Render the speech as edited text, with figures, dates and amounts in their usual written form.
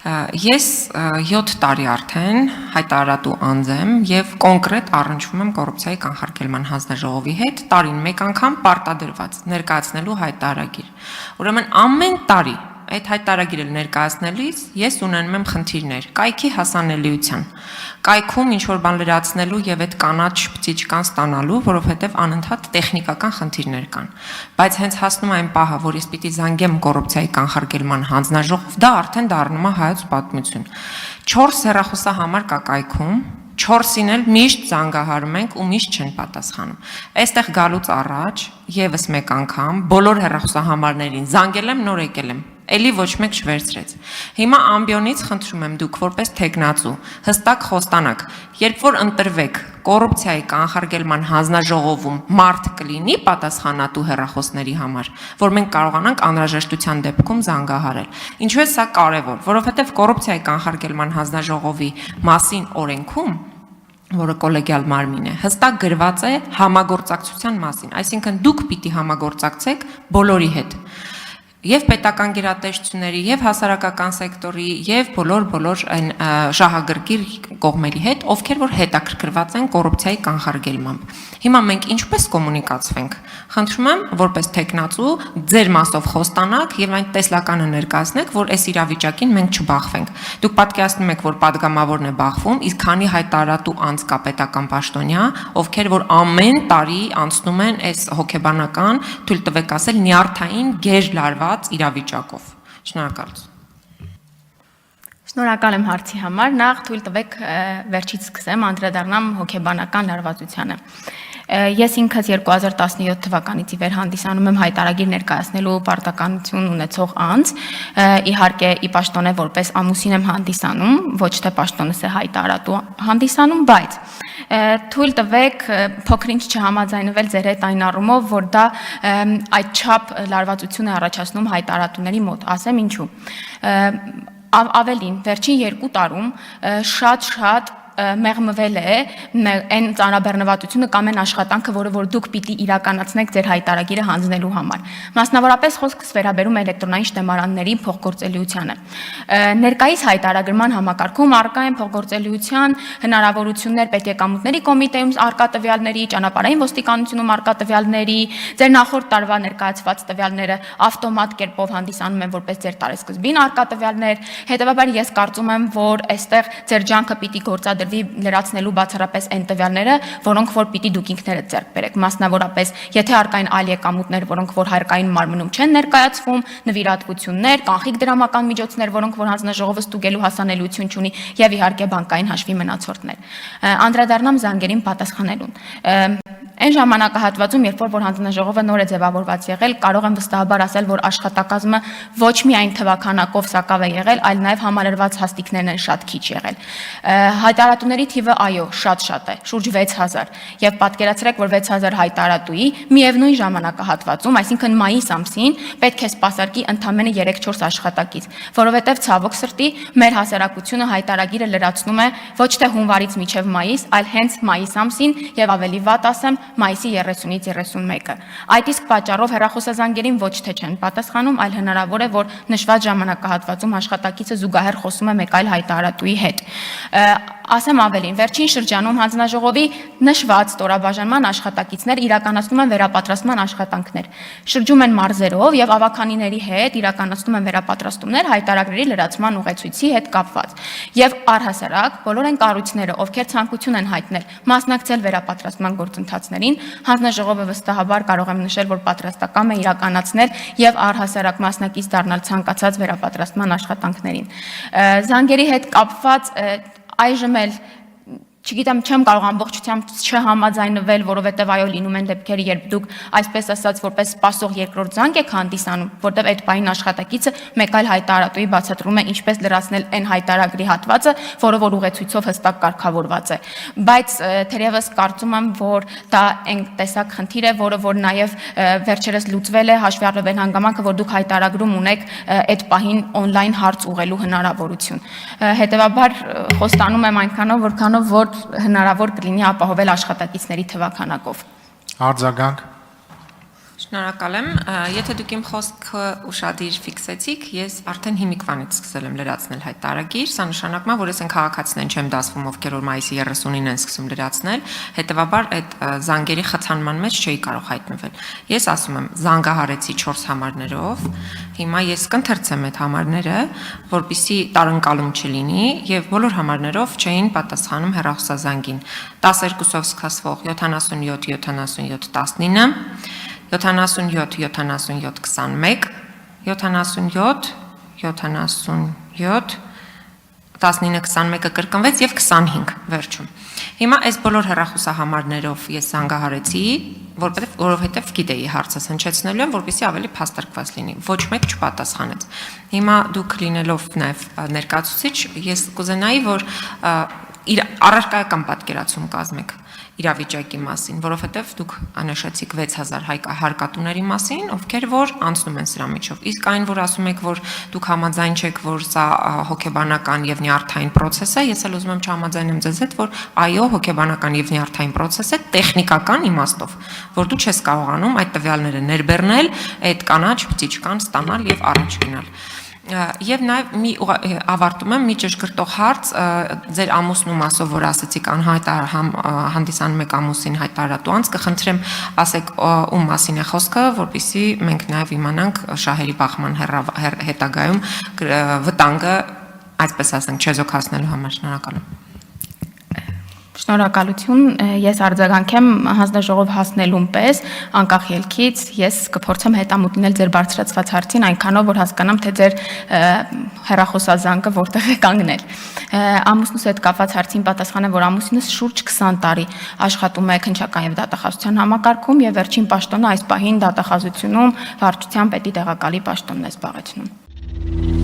Ես 7 տարի արդեն հայտարարատու անձ եմ եւ կոնկրետ առնչվում եմ կոռուպցիայի կանխարգելման հանձնաժողովի հետ տարին մեկ անգամ պարտադրված ներկայացնելու հայտարարագիր։ Ուրեմն ամեն տարի այդ հայտարարագիրը ներկայացնելիս ես ունենում եմ խնդիրներ կայքի հասանելիության, կայքում ինչ-որ բան լրացնելու եւ այդ կանաչ բծիչկան ստանալու, որովհետեւ անընդհատ տեխնիկական խնդիրներ կան։ Բայց հենց հասնում է այն պահը, որ ես պիտի զանգեմ կոռուպցիայի կանխարգելման հանձնաժողով, դա արդեն դառնում է հայոց պատմություն։ 4 հեռախոսահամար կա կայքում, 4-ին էլ միշտ զանգահարում ենք ու միշտ չեն պատասխանում։ Այստեղ գալուց առաջ եւս մեկ անգամ բոլոր հեռախոսահամարներին զանգել եմ, նոր եկել եմ։ Էլի ոչ մեկ չվերցրեց։ Հիմա ամբիոնից խնդրում եմ դուք որպես թեկնածու հստակ խոստանաք, երբ որ ընտրվեք կոռուպցիայի կանխարգելման հանձնաժողովում մարդ կլինի պատասխանատու հեռախոսների համար, որ մենք կարողանանք անհրաժեշտության դեպքում զանգահարել։ Ինչու է սա կարևոր, որովհետև կոռուպցիայի կանխարգելման հանձնաժողովի մասին օրենքում, որը կոլեգիալ մարմին է, հստակ գրված է համագործակցության մասին, այսինքն դուք պիտի համագործակցեք բոլորի հետ։ Եվ պետական գերատեսչությունների, եւ հասարակական սեկտորի, եւ բոլոր այն շահագրգիռ կողմերի հետ, ովքեր որ հետաքրքրված են կոռուպցիայի կանխարգելմամբ։ Հիմա մենք ինչպես կոմունիկացվենք։ Խնդրում եմ, որպես թեկնածու, ձեր մասով խոստանաք եւ այն տեսլականը ներկայացնեք, որ այս իրավիճակին մենք չբախվենք։ Դուք պատկերացնում եք, որ падգամավորն է բախվում, իսկ քանի հայտարարատու անձ կա պետական պաշտոնյա, ովքեր որ ամեն տարի անցնում են այս հոգեբանական, թույլ տվեք ասել, նյարդային գեր լարված իրավիճակով։ Շնորհակալություն։ Շնորհակալ եմ հարցի համար։ Նախ թույլ տվեք վերջից սկսեմ, անդրադառնամ հոգեբանական լարվածությանը։ Ես ինքս 2017 թվականից ի վեր հանդիսանում եմ հայտարարագիր ներկայացնելու պարտականություն ունեցող անձ, իհարկե ի պաշտոնե որպես ամուսին եմ հանդիսանում, ոչ թե պաշտոնս է հայտարարատու հանդիսանում, բայց թույլ տվեք փոքրինչ չհամաձայնվել ձեր հետ այն առումով, որ դա այդչափ լարվածություն է առաջացնում հայտարարատուների մոտ, ասեմ ինչու։ Ավելին, վերջին 2 տարում շատ մեղմվել է այն ծանրաբեռնվածությունը կամ այն աշխատանքը, որը որ դուք պիտի իրականացնեք ձեր հայտարարագիրը հանձնելու համար։ Մասնավորապես խոսքս վերաբերում է էլեկտրոնային շտեմարանների փոխգործելիությանը։ Ներկայիս հայտարարագրման համակարգում առկա են փոխգործելիության հնարավորություններ պետեկամուտների կոմիտեում առկա տվյալների, ճանապարհային ոստիկանությունում առկա տվյալների, ձեր նախորդ տարվա ներկայացված տվյալները ավտոմատ կերպով հանդիսանում են որպես ձեր տարեսկզբին առկա տվյալներ։ Հետևաբար ես կարծում եմ, որ այստեղ ձեր ջանքը պիտի գործադրվի լրացնելու բացառապես այն տվյալները, որոնք որ պիտի դուք ինքներդ ձեռք բերեք, մասնավորապես, եթե առկային այլ եկամուտներ, որոնք որ հարկային մարմնում չեն ներկայացվում, նվիրատվություններ, կանխիկ դրամական միջոցներ, որոնք որ հանձնաժողովը ստուգելու հասանելիություն չունի, եւ իհարկե բանկային հաշվի մնացորդներ։ Անդրադառնամ զանգերին պատասխանելուն։ Այն ժամանակահատվածում, երբ որ հանձնաժողովը նոր է ձևավորված եղել, կարող եմ վստահաբար ասել, որ աշխատակազմը ոչ միայն թվականակով սակավ է եղել, այլ նաև համալրված հաստիկներն են շատ քիչ եղել։ Հայտարարատուների թիվը այո, շատ է, շուրջ 6000, եւ պատկերացրեք, որ 6000 հայտարարատուի միևնույն ժամանակահատվածում, այսինքն մայիս ամսին, պետք է սպասարկի ընդամենը 3-4 աշխատակից, որովհետեւ ցավոք սրտի մեր հասարակությունը հայտարարագիրը լրացնում է ոչ թե հունվարից մինչև մայիս, այլ հենց մայիս ամսին եւ ավելի վատ ասեմ մայիսի 30-ից 31-ը։ Այդ իսկ պատճառով հեռախոսազանգերին ոչ թե չեն պատասխանում, այլ հնարավոր է, որ նշված ժամանակահատվածում աշխատակիցը զուգահեռ խոսում է մեկ այլ հայտարարատուի հետ։ Ասեմ ավելին, վերջին շրջանում հանձնաժողովի նշված ստորաբաժանման աշխատակիցներ իրականացնում են վերապատրաստման աշխատանքներ։ Շրջում են մարզերով եւ ավականիների հետ իրականացնում են վերապատրաստումներ հայտարարագրերի լրացման ուղեցույցի հետ կապված։ Եվ առհասարակ բոլոր այն կառույցները, ովքեր ցանկություն են հայտնել մասնակցել վերապատրաստման գործընթացներին, հանձնաժողովը վստահաբար կարող եմ նշել, որ պատրաստական է իրականացնել եւ առհասարակ մասնակից դառնալ ցանկացած վերապատրաստման աշխատանքներին։ Զանգերի հետ կապված այժմ էլ չգիտեմ, չեմ կարող ամբողջությամբ չհամաձայնվել, որովհետև այո լինում են դեպքեր, երբ դուք այսպես ասած որպես սպասող երկրորդ զանգ եք հանդիսանում, որտեղ այդ պահին աշխատակիցը մեկ այլ հայտարարատուի բացատրում է ինչպես լրացնել այն հայտարարագրի հատվածը, որը որ ուղեցույցով հստակ կարգավորված է։ Բայց թերևս կարծում եմ, որ դա այն տեսակ խնդիր է, որը որ նաև վերջերս լուծվել է, հաշվի առնելով այն հանգամանքը, որ դուք հայտարարագրում ունեք այդ պահին on-line հարց ուղղելու հնարավորություն։ Հետևաբար խոստանում եմ այնքանով, որքանով որ հնարավոր կլինի ապահովել աշխատակիցների թվականակով։ Արձագանք։ Շնորհակալ եմ, եթե դուք իմ խոսքը ուշադիր ֆիքսեցիք, ես արդեն հիմիկվանից սկսել եմ լրացնել հայտարարագիր, սա նշանակում է, որ ես այն քաղաքացիներին չեմ դասվում, ովքեր որ մայիսի 30-ին են սկսում լրացնել, հետևաբար այդ զանգերի խցանման մեջ չէի կարող հայտնվել։ Ես ասում եմ, զանգահարեցի 4 համարներով, հիմա ես կընթերցեմ այդ համարները, որպեսզի տարընկալում չլինի եւ բոլոր համարներով չէին պատասխանում հեռախոսազանգին։ 12-ով սկսվող 77 77 19 77 77 21 77 77 19-21-ը կրկնվեց եւ 25 վերջում։ Հիմա այս բոլոր հեռախոսահամարներով ես զանգահարեցի, որովհետեւ գիտեի հարցը հնչեցնելու եմ, որպեսզի ավելի փաստարկված լինի։ Ոչ մեկ չպատասխանեց։ Հիմա դուք լինելով նաեւ ներկայացուցիչ, ես կուզենայի, որ առարկայական պատկերացում կազմեք իրավիճակի մասին, որովհետև դուք անշեցիք 6000 հարկատուների մասին, ովքեր որ անցնում են սրա միջով։ Իսկ այն, որ ասում եք, որ դուք համաձայն չեք, որ սա հոգեբանական եւ նյարդային process է, ես էլ ուզում եմ չհամաձայնեմ ձեզ հետ, որ այո, հոգեբանական եւ նյարդային process է տեխնիկական իմաստով, որ դու չես կարողանում այդ տվյալները ներբեռնել, այդ կանաչ բջիջկան ստանալ եւ առաջ գնալ։ Եվ նաև մի ավարտում եմ մի ճշգրտող հարց ձեր ամուսնու մասով, որ ասացիք հանդիսանում եք ամուսին հայտարարատու անց, կխնդրեմ ասեք ում մասին է խոսքը, որպեսզի մենք նաև իմանանք շահերի բախման հետագայում վտանգը, այսպես ասենք, չեզոքացնելու համար։ Շնորհակալ եմ։ Շնորհակալություն, ես արձագանքեմ հանձնաժողով հասնելուն պես, անկախ ելքից, ես կփորձեմ հետամուտ լինել ձեր բարձրացված հարցին, այնքանով, որ հասկանամ, թե ձեր հեռախոսազանգը որտեղ է կանգնել։ Ամուսնուս հետ կապված հարցին պատասխանեմ, որ ամուսինս շուրջ 20 տարի աշխատում է քննչական եւ դատախազության համակարգում եւ վերջին պաշտոնը այս պահին դատախազությունում վարչության պետի տեղակալի պաշտոնն է զբաղեցնում։